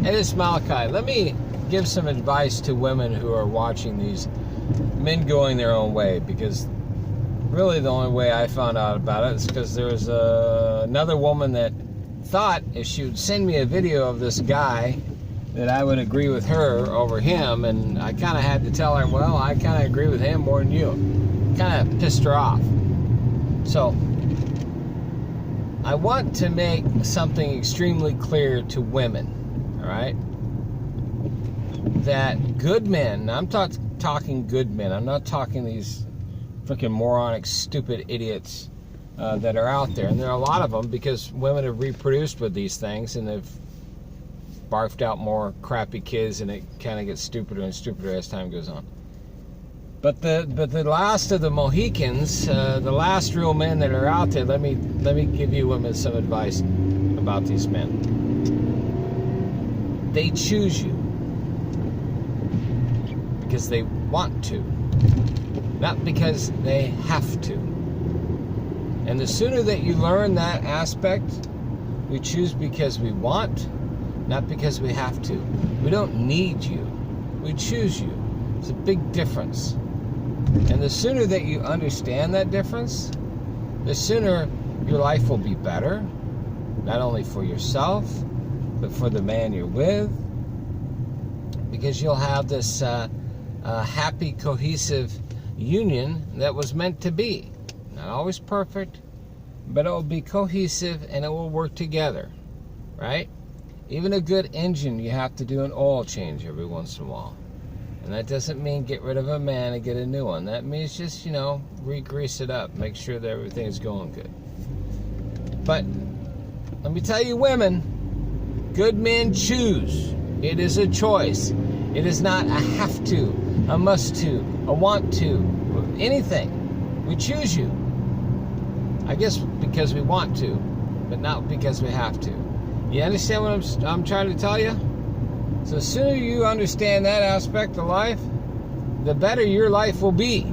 Hey, this is Malachi. Let me give some advice to women who are watching these men going their own way, because really the only way I found out about it is because there was another woman that thought if she would send me a video of this guy that I would agree with her over him, and I kind of had to tell her, well, I kind of agree with him more than you. Kind of pissed her off. So I want to make something extremely clear to women. All right, that good men, I'm talking good men, I'm not talking these freaking moronic, stupid idiots that are out there. And there are a lot of them, because women have reproduced with these things and they've barfed out more crappy kids, and it kind of gets stupider and stupider as time goes on. But the last of the Mohicans, the last real men that are out there, let me give you women some advice about these men. They choose you because they want to, not because they have to. And the sooner that you learn that aspect, we choose because we want, not because we have to. We don't need you. We choose you. It's a big difference. And the sooner that you understand that difference, the sooner your life will be better, not only for yourself, but for the man you're with, because you'll have this happy, cohesive union that was meant to be. Not always perfect, but it will be cohesive and it will work together, right? Even a good engine, you have to do an oil change every once in a while. And that doesn't mean get rid of a man and get a new one. That means just, re-grease it up, make sure that everything is going good. But let me tell you, women, good men choose. It is a choice. It is not a have to, a must to, a want to, anything. We choose you. I guess because we want to, but not because we have to. You understand what I'm trying to tell you? So the sooner you understand that aspect of life, the better your life will be.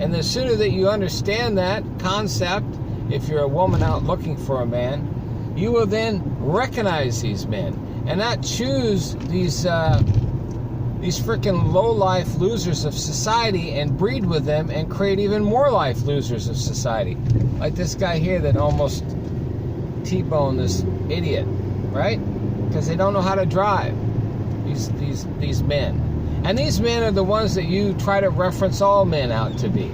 And the sooner that you understand that concept, if you're a woman out looking for a man, you will then recognize these men and not choose these freaking low-life losers of society and breed with them and create even more life losers of society. Like this guy here that almost T-boned this idiot, right? Because they don't know how to drive, these men. And these men are the ones that you try to reference all men out to be,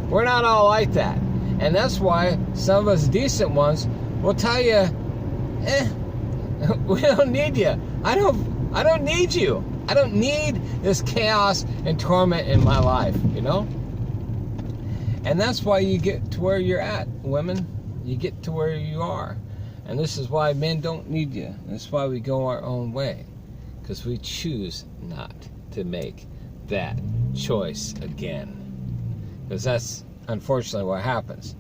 We're not all like that. And that's why some of us decent ones will tell you, we don't need you. I don't need you. I don't need this chaos and torment in my life, And that's why you get to where you're at, women. You get to where you are. And this is why men don't need you. That's why we go our own way. Because we choose not to make that choice again. Because that's unfortunately what happens.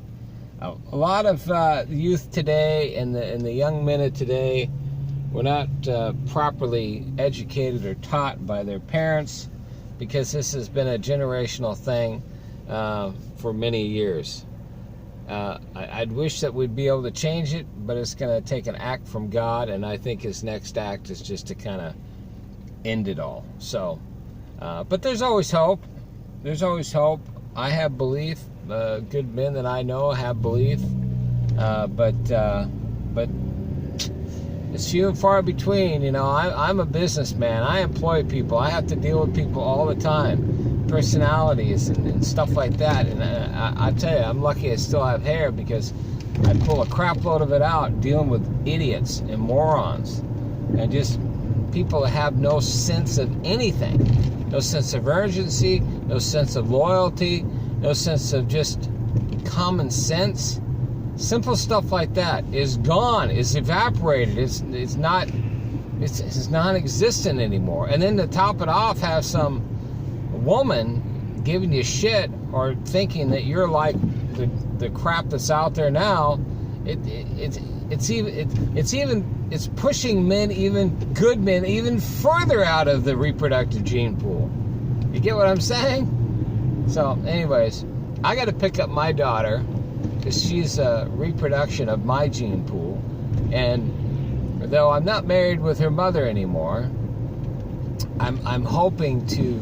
A lot of youth today and the young men of today were not properly educated or taught by their parents, because this has been a generational thing for many years. I'd wish that we'd be able to change it, but it's going to take an act from God, and I think his next act is just to kind of end it all. So, but there's always hope. There's always hope. I have belief. Good men that I know have belief, but it's few and far between. I'm a businessman. I employ people. I have to deal with people all the time, personalities and stuff like that. And I tell you, I'm lucky I still have hair, because I pull a crap load of it out dealing with idiots and morons and just people that have no sense of anything, no sense of urgency, no sense of loyalty, no sense of just common sense. Simple stuff like that is gone, is evaporated, it's non-existent anymore. And then to top it off, have some woman giving you shit or thinking that you're like the crap that's out there now. It's pushing men, even good men, even further out of the reproductive gene pool. You get what I'm saying? So anyways, I got to pick up my daughter because she's a reproduction of my gene pool, and though I'm not married with her mother anymore, I'm hoping to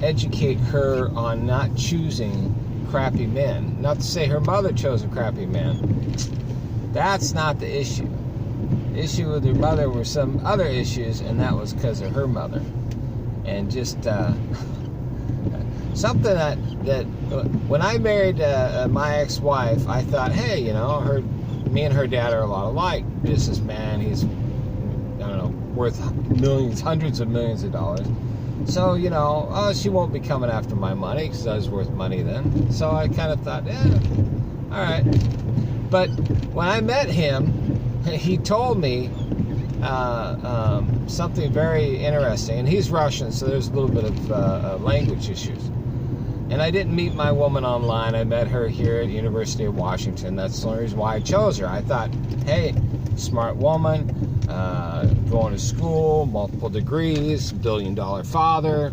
educate her on not choosing crappy men. Not to say her mother chose a crappy man. That's not the issue. The issue with her mother were some other issues, and that was because of her mother. And just something that when I married my ex-wife, I thought, hey, you know, me and her dad are a lot alike. Businessman, he's, I don't know, worth millions, hundreds of millions of dollars. So, you know, she won't be coming after my money because I was worth money then. So I kind of thought, all right. But when I met him, he told me something very interesting. And he's Russian, so there's a little bit of language issues. And I didn't meet my woman online. I met her here at the University of Washington. That's the only reason why I chose her. I thought, hey, smart woman, going to school, multiple degrees, billion-dollar father,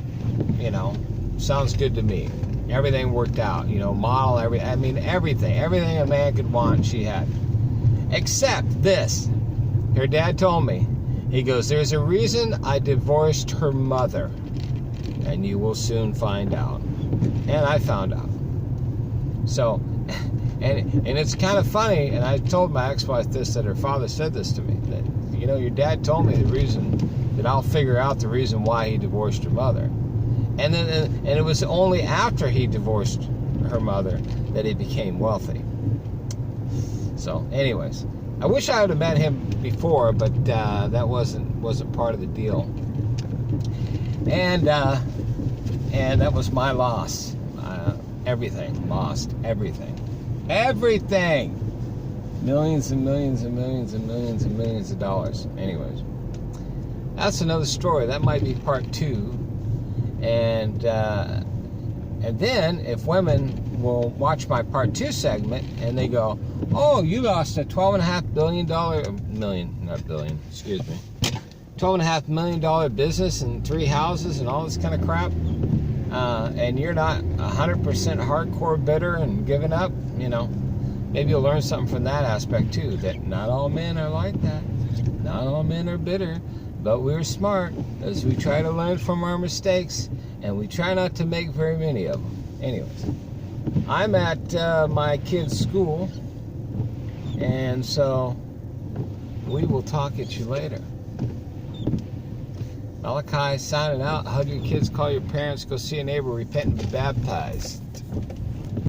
you know, sounds good to me. Everything worked out, you know, model, everything a man could want, she had. Except this. Her dad told me, he goes, there's a reason I divorced her mother, and you will soon find out. And I found out. So, and it's kind of funny, and I told my ex-wife this, that her father said this to me, that, you know, your dad told me the reason, that I'll figure out the reason why he divorced her mother. And it was only after he divorced her mother that he became wealthy. So, anyways, I wish I would have met him before, but that wasn't part of the deal. And that was my loss. Everything. Lost everything. Everything! Millions and millions and millions and millions and millions of dollars. Anyways, that's another story. That might be part 2. And then, if women will watch my part 2 segment, and they go, oh, you lost a $12.5 billion, $12.5 million business and 3 houses and all this kind of crap, and you're not 100% hardcore bitter and giving up, you know, maybe you'll learn something from that aspect too, that not all men are like that. Not all men are bitter, but we're smart as we try to learn from our mistakes, and we try not to make very many of them. Anyways, I'm at my kid's school, and so we will talk at you later. Malachi signing out. Hug your kids, call your parents, go see a neighbor, repent and be baptized.